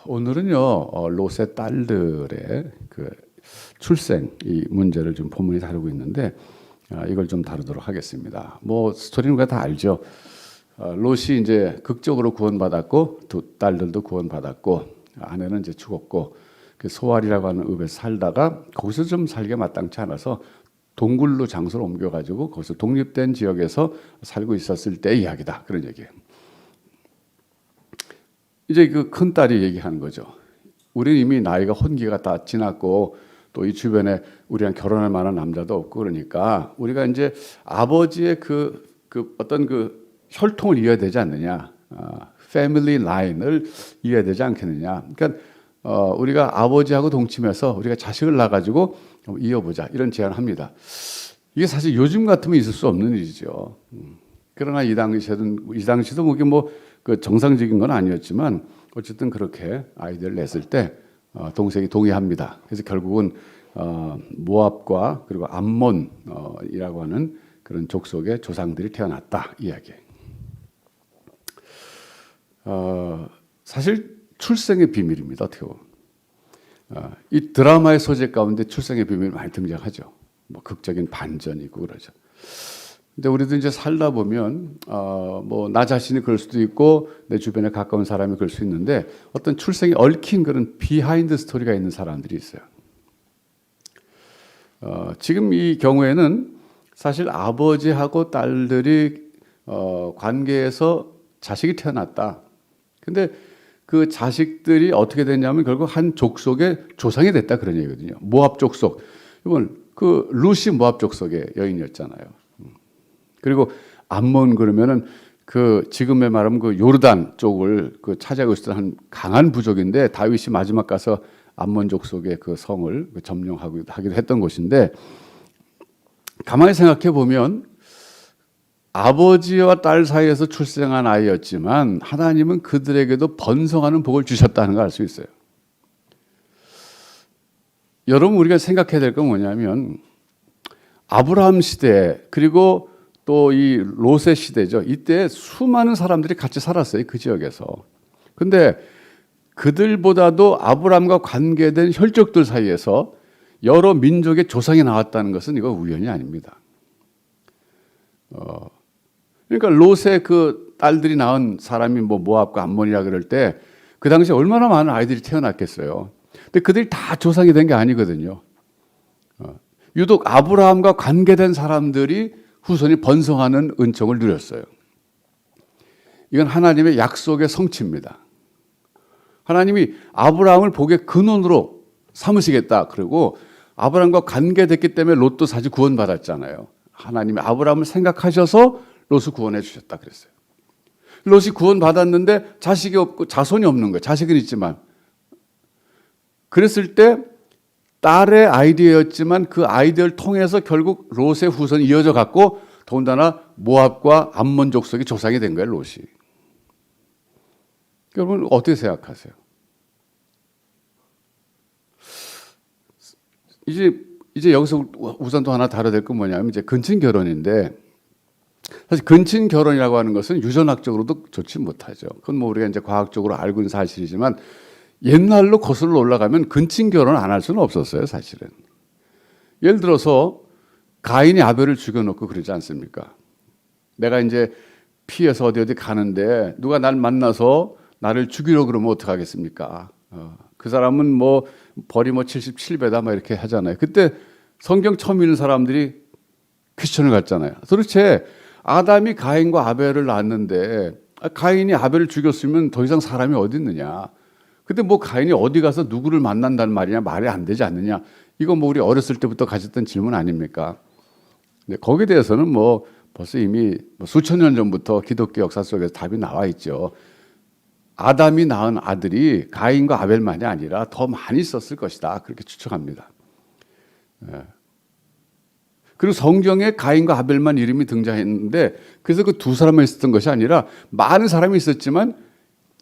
오늘은요, 롯의 딸들의 그 출생 이 문제를 좀 본문이 다루고 있는데, 이걸 좀 다루도록 하겠습니다. 뭐 스토리는 우리가 다 알죠. 롯이 이제 극적으로 구원받았고 두 딸들도 구원받았고 아내는 이제 죽었고 그 소알이라고 하는 읍에 살다가 거기서 좀 살기가 마땅치 않아서 동굴로 장소를 옮겨가지고 거기서 독립된 지역에서 살고 있었을 때의 이야기다, 그런 얘기예요. 이제 그 큰 딸이 얘기하는 거죠. 우리는 이미 나이가 혼기가 다 지났고 또 이 주변에 우리랑 결혼할 만한 남자도 없고 그러니까 우리가 이제 아버지의 그 어떤 그 혈통을 이어야 되지 않느냐, 패밀리 라인을 이어야 되지 않겠느냐. 그러니까 우리가 아버지하고 동침해서 우리가 자식을 낳아가지고 이어보자, 이런 제안을 합니다. 이게 사실 요즘 같으면 있을 수 없는 일이죠. 그러나 이 당시도 뭐 그 정상적인 건 아니었지만 어쨌든 그렇게 아이디어를 냈을 때 동생이 동의합니다. 그래서 결국은 모압과 그리고 암몬이라고 하는 그런 족속의 조상들이 태어났다, 이야기예요. 사실 출생의 비밀입니다. 어떻게 보면 이 드라마의 소재 가운데 출생의 비밀이 많이 등장하죠. 뭐 극적인 반전이 있고 그러죠. 근데 우리도 이제 살다 보면 뭐 나 자신이 그럴 수도 있고 내 주변에 가까운 사람이 그럴 수 있는데 어떤 출생에 얽힌 그런 비하인드 스토리가 있는 사람들이 있어요. 지금 이 경우에는 사실 아버지하고 딸들이 관계에서 자식이 태어났다. 근데 그 자식들이 어떻게 됐냐면 결국 한 족속의 조상이 됐다, 그런 얘기거든요. 모압 족속. 이건 그 루시 모압 족속의 여인이었잖아요. 그리고 암몬 그러면은 그 지금의 말하면 그 요르단 쪽을 그 차지하고 있었던 한 강한 부족인데 다윗이 마지막 가서 암몬 족속의 그 성을 점령하기도 했던 곳인데, 가만히 생각해 보면 아버지와 딸 사이에서 출생한 아이였지만 하나님은 그들에게도 번성하는 복을 주셨다는 걸 알 수 있어요. 여러분, 우리가 생각해야 될 건 뭐냐면 아브라함 시대 그리고 또 이 롯의 시대죠. 이때 수많은 사람들이 같이 살았어요, 그 지역에서. 근데 그들보다도 아브라함과 관계된 혈족들 사이에서 여러 민족의 조상이 나왔다는 것은 이거 우연이 아닙니다. 그러니까 롯의 그 딸들이 낳은 사람이 뭐 모압과 암몬이라 그럴 때 그 당시에 얼마나 많은 아이들이 태어났겠어요. 근데 그들이 다 조상이 된 게 아니거든요. 유독 아브라함과 관계된 사람들이 후손이 번성하는 은총을 누렸어요. 이건 하나님의 약속의 성취입니다. 하나님이 아브라함을 복의 근원으로 삼으시겠다. 그리고 아브라함과 관계됐기 때문에 롯도 사실 구원받았잖아요. 하나님이 아브라함을 생각하셔서 롯을 구원해 주셨다 그랬어요. 롯이 구원받았는데 자식이 없고 자손이 없는 거예요. 자식은 있지만. 그랬을 때 딸의 아이디어였지만 그 아이디어를 통해서 결국 롯의 후손이 이어져 갔고 더군다나 모압과 암몬 족속의 조상이 된 거예요, 롯이. 여러분 어떻게 생각하세요? 이제 여기서 우선 또 하나 다뤄야 될 건 뭐냐면 이제 근친 결혼인데, 사실 근친 결혼이라고 하는 것은 유전학적으로도 좋지 못하죠. 그건 뭐 우리가 이제 과학적으로 알고 있는 사실이지만 옛날로 거슬러 올라가면 근친 결혼 안 할 수는 없었어요, 사실은. 예를 들어서 가인이 아벨을 죽여놓고 그러지 않습니까? 내가 이제 피해서 어디 가는데 누가 날 만나서 나를 죽이려 그러면 어떡하겠습니까? 그 사람은 뭐 벌이 뭐 77배다 막 이렇게 하잖아요. 그때 성경 처음 읽는 사람들이 퀴스천을 갔잖아요. 도대체 아담이 가인과 아벨을 낳았는데 가인이 아벨을 죽였으면 더 이상 사람이 어디 있느냐? 근데 뭐 가인이 어디 가서 누구를 만난다는 말이냐, 말이 안 되지 않느냐. 이거 뭐 우리 어렸을 때부터 가졌던 질문 아닙니까? 근데 거기에 대해서는 뭐 벌써 이미 수천 년 전부터 기독교 역사 속에서 답이 나와 있죠. 아담이 낳은 아들이 가인과 아벨만이 아니라 더 많이 있었을 것이다, 그렇게 추측합니다. 그리고 성경에 가인과 아벨만 이름이 등장했는데 그래서 그 두 사람만 있었던 것이 아니라 많은 사람이 있었지만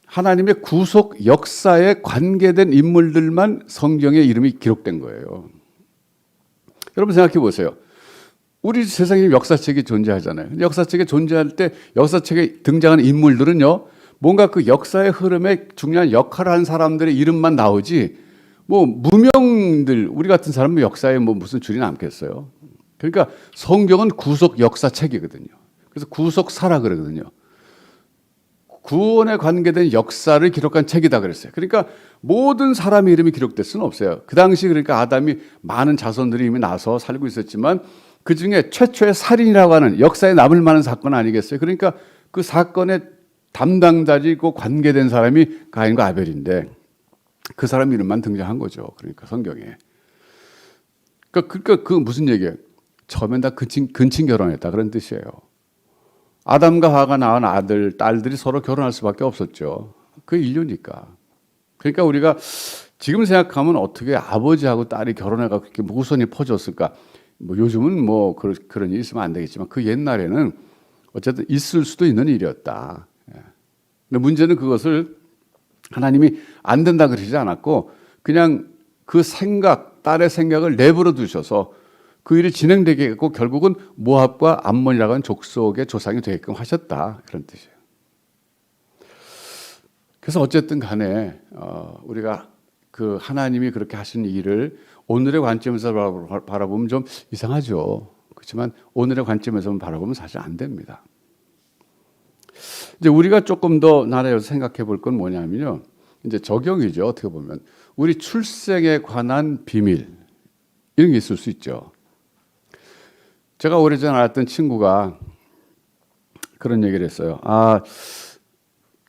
하나님의 구속 역사에 관계된 인물들만 성경에 이름이 기록된 거예요. 여러분 생각해 보세요. 우리 세상에 역사책이 존재하잖아요. 역사책에 존재할 때 역사책에 등장하는 인물들은요, 뭔가 그 역사의 흐름에 중요한 역할을 한 사람들의 이름만 나오지 뭐 무명들 우리 같은 사람은 역사에 뭐 무슨 줄이 남겠어요. 그러니까 성경은 구속 역사책이거든요. 그래서 구속사라 그러거든요. 구원에 관계된 역사를 기록한 책이다 그랬어요. 그러니까 모든 사람의 이름이 기록될 수는 없어요. 그 당시 그러니까 아담이 많은 자손들이 이미 나서 살고 있었지만 그 중에 최초의 살인이라고 하는 역사에 남을 만한 사건 아니겠어요? 그러니까 그 사건의 담당자이고 관계된 사람이 가인과 아벨인데 그 사람 이름만 등장한 거죠. 그러니까 성경에. 그러니까 그 무슨 얘기예요? 처음엔 다 근친 결혼했다 그런 뜻이에요. 아담과 하와가 낳은 아들, 딸들이 서로 결혼할 수밖에 없었죠. 그게 인류니까. 그러니까 우리가 지금 생각하면 어떻게 아버지하고 딸이 결혼해서 그렇게 후손이 퍼졌을까? 뭐 요즘은 뭐 그런 일이 있으면 안 되겠지만 그 옛날에는 어쨌든 있을 수도 있는 일이었다. 근데 문제는 그것을 하나님이 안 된다 그러지 않았고 그냥 그 생각, 딸의 생각을 내버려 두셔서 그 일이 진행되게 했고 결국은 모압과 암몬이라고 하는 족속의 조상이 되게끔 하셨다. 그런 뜻이에요. 그래서 어쨌든 간에 우리가 그 하나님이 그렇게 하신 일을 오늘의 관점에서 바라보면 좀 이상하죠. 그렇지만 오늘의 관점에서 바라보면 사실 안 됩니다. 이제 우리가 조금 더 나라에서 생각해 볼 건 뭐냐면요. 이제 적용이죠. 어떻게 보면 우리 출생에 관한 비밀 이런 게 있을 수 있죠. 제가 오래전에 알았던 친구가 그런 얘기를 했어요.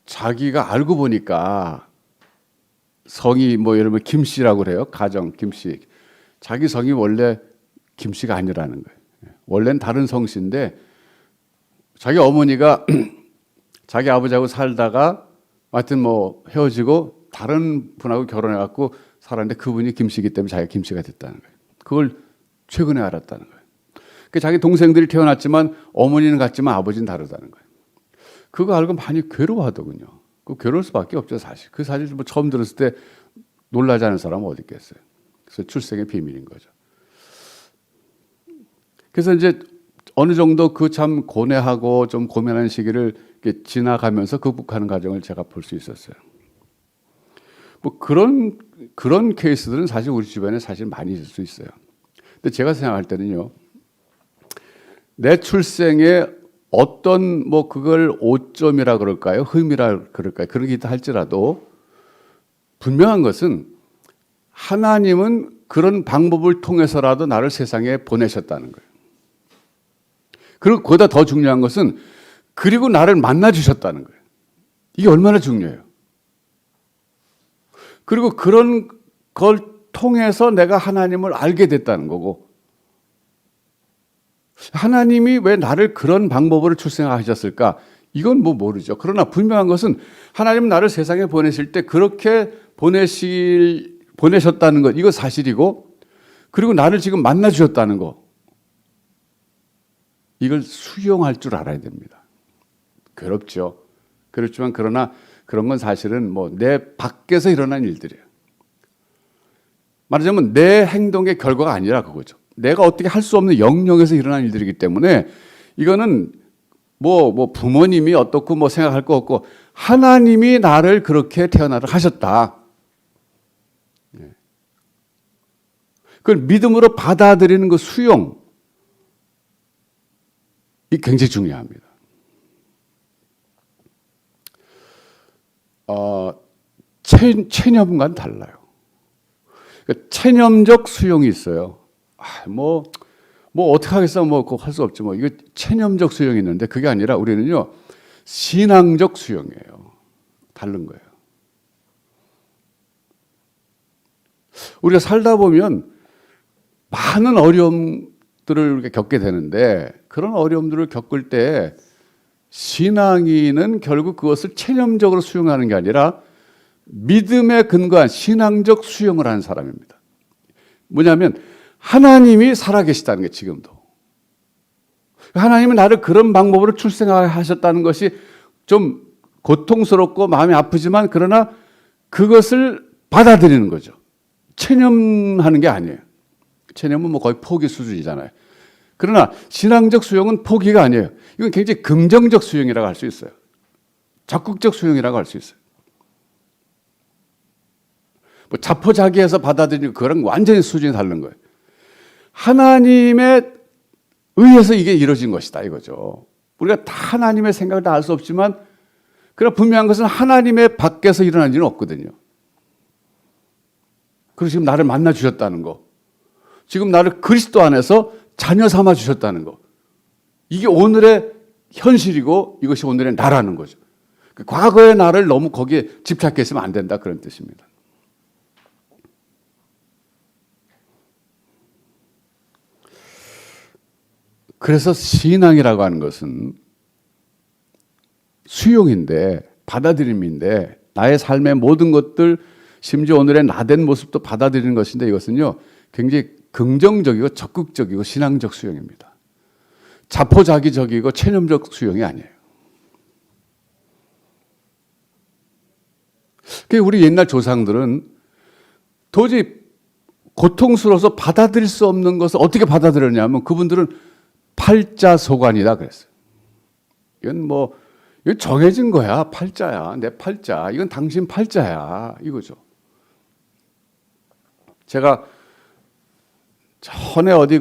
자기가 알고 보니까 성이 뭐 예를 들면 김씨라고 그래요. 가정 김씨. 자기 성이 원래 김씨가 아니라는 거예요. 원래는 다른 성씨인데 자기 어머니가 자기 아버지하고 살다가 하여튼 뭐 헤어지고 다른 분하고 결혼해갖고 살았는데 그분이 김씨이기 때문에 자기가 김씨가 됐다는 거예요. 그걸 최근에 알았다는 거예요. 그 자기 동생들이 태어났지만 어머니는 같지만 아버지는 다르다는 거예요. 그거 알고 많이 괴로워하더군요. 그 괴로울 수밖에 없죠, 사실. 그 사실 뭐 처음 들었을 때 놀라지 않은 사람은 어디 있겠어요. 그래서 출생의 비밀인 거죠. 그래서 이제 어느 정도 그 참 고뇌하고 좀 고민하는 시기를 이렇게 지나가면서 극복하는 과정을 제가 볼 수 있었어요. 뭐 그런 케이스들은 사실 우리 주변에 사실 많이 있을 수 있어요. 근데 제가 생각할 때는요, 내 출생에 어떤 뭐 그걸 오점이라 그럴까요? 흠이라 그럴까요? 그런 게 있다 할지라도 분명한 것은 하나님은 그런 방법을 통해서라도 나를 세상에 보내셨다는 거예요. 그리고 그보다 더 중요한 것은 그리고 나를 만나 주셨다는 거예요. 이게 얼마나 중요해요. 그리고 그런 걸 통해서 내가 하나님을 알게 됐다는 거고 하나님이 왜 나를 그런 방법으로 출생하셨을까? 이건 뭐 모르죠. 그러나 분명한 것은 하나님은 나를 세상에 보내실 때 그렇게 보내셨다는 것, 이거 사실이고 그리고 나를 지금 만나 주셨다는 거 이걸 수용할 줄 알아야 됩니다. 괴롭죠. 그렇지만 그러나 그런 건 사실은 뭐 내 밖에서 일어난 일들이에요. 말하자면 내 행동의 결과가 아니라 그거죠. 내가 어떻게 할 수 없는 영역에서 일어난 일들이기 때문에 이거는 뭐 부모님이 어떻고 뭐 생각할 거 없고 하나님이 나를 그렇게 태어나게 하셨다. 그걸 믿음으로 받아들이는 그 수용 이 굉장히 중요합니다. 체념과는 달라요. 그러니까 체념적 수용이 있어요. 뭐 어떻게 하겠어? 뭐 그거 할 수 없지 뭐. 이거 체념적 수용이 있는데 그게 아니라 우리는요 신앙적 수용이에요. 다른 거예요. 우리가 살다 보면 많은 어려움들을 이렇게 겪게 되는데 그런 어려움들을 겪을 때 신앙인은 결국 그것을 체념적으로 수용하는 게 아니라 믿음에 근거한 신앙적 수용을 하는 사람입니다. 뭐냐면 하나님이 살아계시다는 게 지금도. 하나님은 나를 그런 방법으로 출생하셨다는 것이 좀 고통스럽고 마음이 아프지만 그러나 그것을 받아들이는 거죠. 체념하는 게 아니에요. 체념은 뭐 거의 포기 수준이잖아요. 그러나 신앙적 수용은 포기가 아니에요. 이건 굉장히 긍정적 수용이라고 할 수 있어요. 적극적 수용이라고 할 수 있어요. 뭐 자포자기해서 받아들이는 그거랑 완전히 수준이 다른 거예요. 하나님의 의해서 이게 이루어진 것이다 이거죠. 우리가 다 하나님의 생각을 다 알 수 없지만 그러나 분명한 것은 하나님의 밖에서 일어난 일은 없거든요. 그리고 지금 나를 만나 주셨다는 거, 지금 나를 그리스도 안에서 자녀 삼아 주셨다는 거, 이게 오늘의 현실이고 이것이 오늘의 나라는 거죠. 과거의 나를 너무 거기에 집착해 있으면 안 된다 그런 뜻입니다. 그래서 신앙이라고 하는 것은 수용인데, 받아들임인데, 나의 삶의 모든 것들, 심지어 오늘의 나된 모습도 받아들이는 것인데, 이것은요 굉장히 긍정적이고 적극적이고 신앙적 수용입니다. 자포자기적이고 체념적 수용이 아니에요. 우리 옛날 조상들은 도저히 고통스러워서 받아들일 수 없는 것을 어떻게 받아들였냐면 그분들은 팔자소관이다 그랬어요. 이건 정해진 거야. 팔자야. 내 팔자. 이건 당신 팔자야. 이거죠. 제가 전에 어디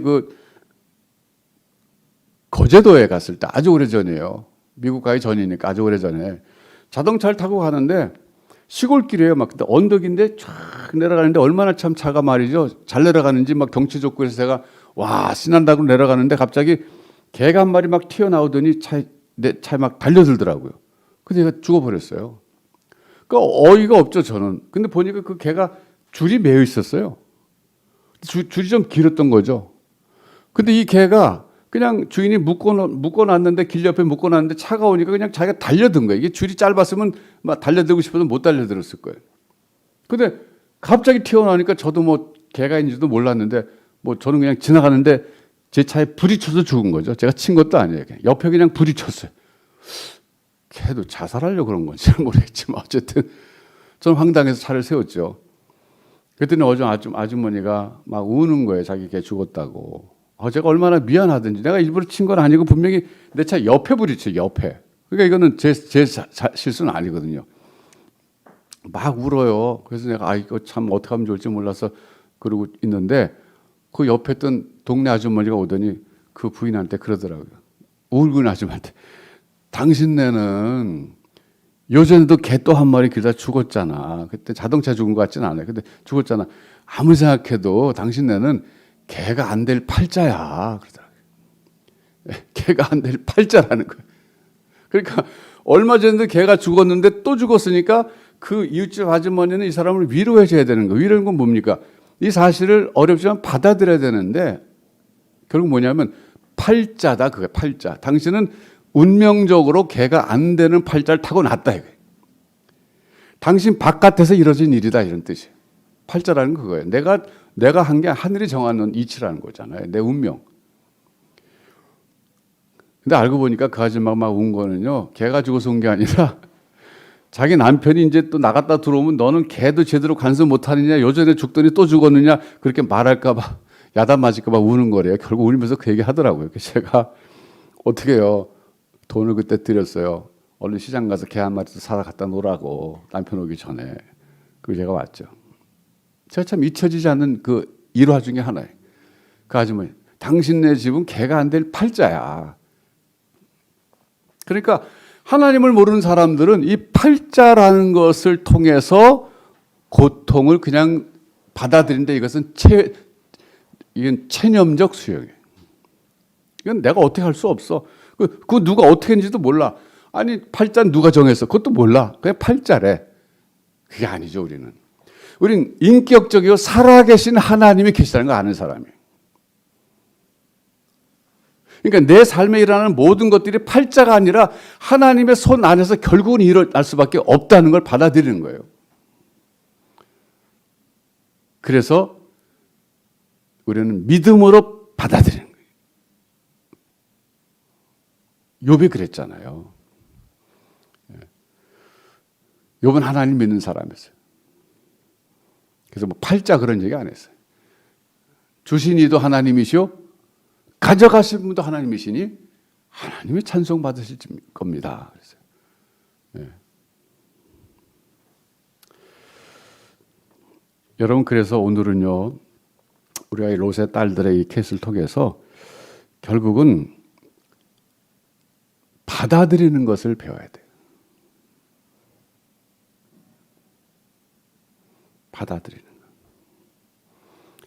거제도에 갔을 때 아주 오래전이에요. 미국 가기 전이니까 아주 오래전에 자동차를 타고 가는데 시골길이에요. 막 근데 언덕인데 쫙 내려가는데 얼마나 참 차가 말이죠. 잘 내려가는지 막 경치 좋고 해서 제가 와 신난다고 내려가는데 갑자기 개가 한 마리 막 튀어나오더니 내 차에 막 달려들더라고요. 근데 얘가 죽어버렸어요. 그러니까 어이가 없죠 저는. 근데 보니까 그 개가 줄이 매여 있었어요. 줄이 좀 길었던 거죠. 근데 이 개가 그냥 주인이 묶어놨는데 길 옆에 묶어놨는데 차가 오니까 그냥 자기가 달려든 거예요. 이게 줄이 짧았으면 막 달려들고 싶어도 못 달려들었을 거예요. 근데 갑자기 튀어나오니까 저도 뭐 개가인지도 몰랐는데 뭐 저는 그냥 지나가는데 제 차에 불이 쳐서 죽은 거죠. 제가 친 것도 아니에요. 옆에 그냥 불이 쳤어요. 걔도 자살하려고 그런 건지 모르겠지만 어쨌든 저는 황당해서 차를 세웠죠. 그랬더니 어제 아주머니가 막 우는 거예요. 자기 개 죽었다고. 제가 얼마나 미안하든지 내가 일부러 친 건 아니고 분명히 내 차 옆에 불이 쳐 옆에. 그러니까 이거는 제 실수는 아니거든요. 막 울어요. 그래서 내가 이거 참 어떻게 하면 좋을지 몰라서 그러고 있는데 그 옆에 있던 동네 아주머니가 오더니 그 부인한테 그러더라고요. 울고 있는 아줌마한테 당신네는 요전에도 개 또 한 마리 길다 죽었잖아. 그때 자동차 죽은 것 같지는 않아요. 근데 죽었잖아. 아무리 생각해도 당신네는 개가 안 될 팔자야. 그러더라고요. 개가 안 될 팔자라는 거예요. 그러니까 얼마 전에도 개가 죽었는데 또 죽었으니까 그 이웃집 아주머니는 이 사람을 위로해 줘야 되는 거예요. 위로하는 건 뭡니까? 이 사실을 어렵지만 받아들여야 되는데 결국 뭐냐면 팔자다. 그게 팔자. 당신은 운명적으로 개가 안 되는 팔자를 타고났다. 이거예요. 당신 바깥에서 이루어진 일이다. 이런 뜻이에요. 팔자라는 그거예요. 내가 한 게 하늘이 정하는 이치라는 거잖아요. 내 운명. 근데 알고 보니까 그 아줌마가 막 운 거는요. 개가 죽어서 온 게 아니라 자기 남편이 이제 또 나갔다 들어오면 너는 개도 제대로 간섭 못하느냐. 요전에 죽더니 또 죽었느냐. 그렇게 말할까 봐 야단 맞을까 봐 우는 거래요. 결국 울면서 그 얘기 하더라고요. 그래서 제가 어떻게 해요. 돈을 그때 드렸어요. 얼른 시장 가서 개 한 마리 사다 갖다 놓으라고 남편 오기 전에. 그리고 제가 왔죠. 제가 참 잊혀지지 않는 그 일화 중에 하나예요. 그 아주머니, 당신네 집은 개가 안 될 팔자야. 그러니까 하나님을 모르는 사람들은 이 팔자라는 것을 통해서 고통을 그냥 받아들이는데 이건 체념적 수용이에요. 이건 내가 어떻게 할 수 없어. 그 누가 어떻게 했는지도 몰라. 아니 팔자는 누가 정했어? 그것도 몰라. 그냥 팔자래. 그게 아니죠 우리는. 우린 인격적이고 살아계신 하나님이 계시다는 걸 아는 사람이에요. 그러니까 내 삶에 일어나는 모든 것들이 팔자가 아니라 하나님의 손 안에서 결국은 일어날 수밖에 없다는 걸 받아들이는 거예요. 그래서 우리는 믿음으로 받아들이는 거예요. 욥이 그랬잖아요. 욥은 하나님 믿는 사람이었어요. 그래서 뭐 팔자 그런 얘기 안 했어요. 주신 이도 하나님이시오. 가져가신 분도 하나님이시니 하나님의 찬송 받으실 겁니다. 그랬어요. 여러분, 그래서 오늘은요, 우리가 이 롯의 딸들의 이 케이스를 통해서 결국은 받아들이는 것을 배워야 돼요. 받아들이는 것.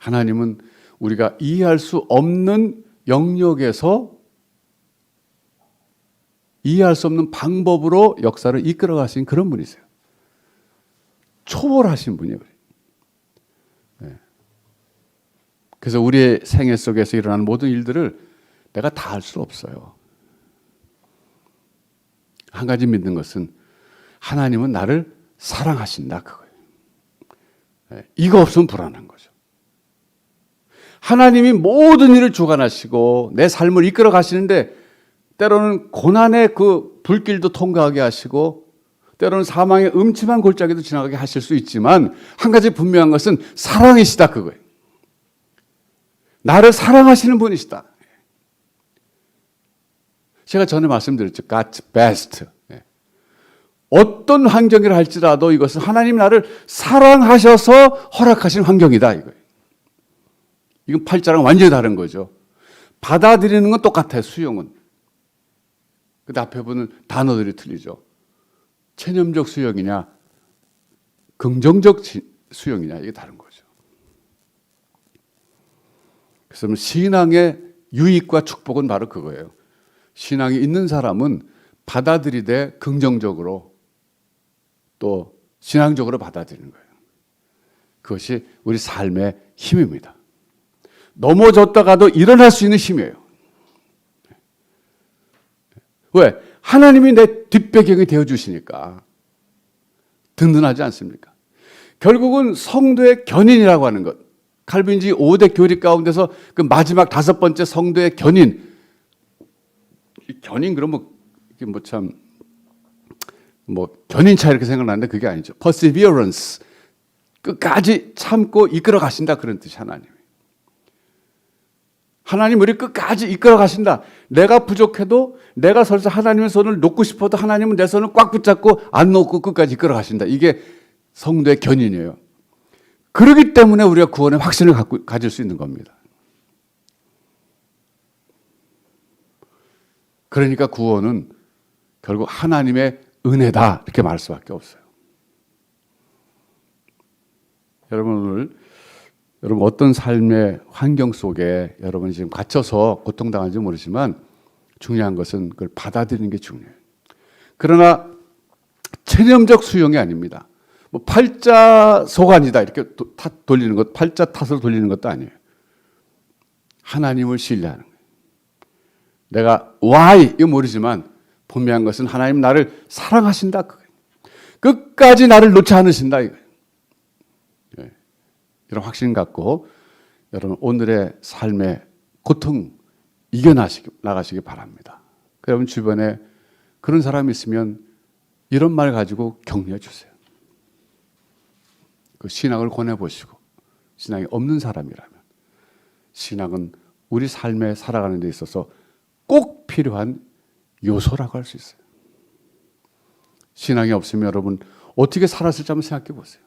하나님은 우리가 이해할 수 없는 영역에서 이해할 수 없는 방법으로 역사를 이끌어 가신 그런 분이세요. 초월하신 분이에요. 그래서 우리의 생애 속에서 일어나는 모든 일들을 내가 다 할 수 없어요. 한 가지 믿는 것은 하나님은 나를 사랑하신다, 그거예요. 이거 없으면 불안한 거죠. 하나님이 모든 일을 주관하시고 내 삶을 이끌어 가시는데 때로는 고난의 그 불길도 통과하게 하시고 때로는 사망의 음침한 골짜기도 지나가게 하실 수 있지만 한 가지 분명한 것은 사랑이시다, 그거예요. 나를 사랑하시는 분이시다. 제가 전에 말씀드렸죠. God's best. 어떤 환경이라 할지라도 이것은 하나님 나를 사랑하셔서 허락하신 환경이다, 이거예요. 이건 8자랑 완전히 다른 거죠. 받아들이는 건 똑같아요, 수용은. 근데 앞에 보는 단어들이 틀리죠. 체념적 수용이냐, 긍정적 수용이냐, 이게 다른 거죠. 그래서 신앙의 유익과 축복은 바로 그거예요. 신앙이 있는 사람은 받아들이되 긍정적으로 또 신앙적으로 받아들이는 거예요. 그것이 우리 삶의 힘입니다. 넘어졌다가도 일어날 수 있는 힘이에요. 왜? 하나님이 내 뒷배경이 되어주시니까 든든하지 않습니까? 결국은 성도의 견인이라고 하는 것, 칼빈주의 5대 교리 가운데서 그 마지막 5번째 성도의 견인. 견인 그러면 견인차 이렇게 생각나는데 그게 아니죠. perseverance. 끝까지 참고 이끌어 가신다, 그런 뜻이 하나님. 하나님 우리 끝까지 이끌어 가신다. 내가 부족해도 내가 설사 하나님의 손을 놓고 싶어도 하나님은 내 손을 꽉 붙잡고 안 놓고 끝까지 이끌어 가신다. 이게 성도의 견인이에요. 그렇기 때문에 우리가 구원의 확신을 가질 수 있는 겁니다. 그러니까 구원은 결국 하나님의 은혜다, 이렇게 말할 수밖에 없어요. 여러분 어떤 삶의 환경 속에 여러분이 지금 갇혀서 고통당하는지 모르지만 중요한 것은 그걸 받아들이는 게 중요해요. 그러나 체념적 수용이 아닙니다. 팔자 소관이다 이렇게 돌리는 것, 팔자 탓으로 돌리는 것도 아니에요. 하나님을 신뢰하는 거예요. 내가 why 이거 모르지만 분명한 것은 하나님 나를 사랑하신다, 그거예요. 끝까지 나를 놓지 않으신다, 이거예요. 이런 확신 갖고 여러분 오늘의 삶의 고통 이겨나가시기 바랍니다. 여러분 주변에 그런 사람이 있으면 이런 말 가지고 격려해 주세요. 그 신앙을 권해보시고, 신앙이 없는 사람이라면 신앙은 우리 삶에 살아가는 데 있어서 꼭 필요한 요소라고 할 수 있어요. 신앙이 없으면 여러분 어떻게 살았을지 한번 생각해 보세요.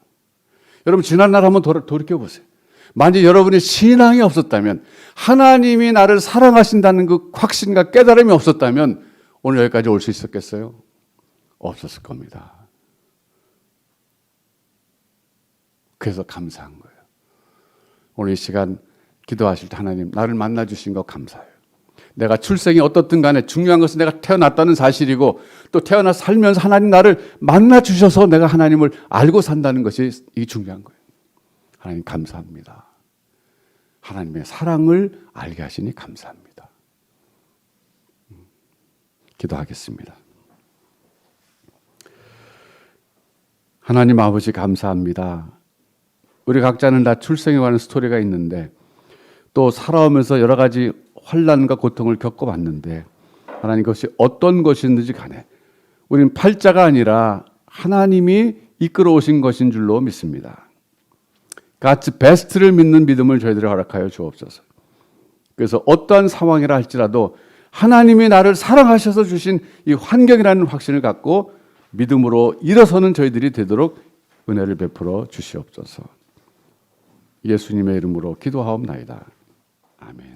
여러분 지난날 한번 돌이켜 보세요. 만약 여러분의 신앙이 없었다면, 하나님이 나를 사랑하신다는 그 확신과 깨달음이 없었다면 오늘 여기까지 올 수 있었겠어요? 없었을 겁니다. 그래서 감사한 거예요. 오늘 이 시간 기도하실 때 하나님 나를 만나 주신 거 감사해요. 내가 출생이 어떻든 간에 중요한 것은 내가 태어났다는 사실이고 또 태어나 살면서 하나님 나를 만나 주셔서 내가 하나님을 알고 산다는 것이 이게 중요한 거예요. 하나님 감사합니다. 하나님의 사랑을 알게 하시니 감사합니다. 기도하겠습니다. 하나님 아버지 감사합니다. 우리 각자는 다 출생에 관한 스토리가 있는데 또 살아오면서 여러 가지 환난과 고통을 겪어봤는데 하나님 그것이 어떤 것이든지 간에 우리는 팔자가 아니라 하나님이 이끌어 오신 것인 줄로 믿습니다. God's best를 믿는 믿음을 저희들이 허락하여 주옵소서. 그래서 어떠한 상황이라 할지라도 하나님이 나를 사랑하셔서 주신 이 환경이라는 확신을 갖고 믿음으로 일어서는 저희들이 되도록 은혜를 베풀어 주시옵소서. 예수님의 이름으로 기도하옵나이다. 아멘.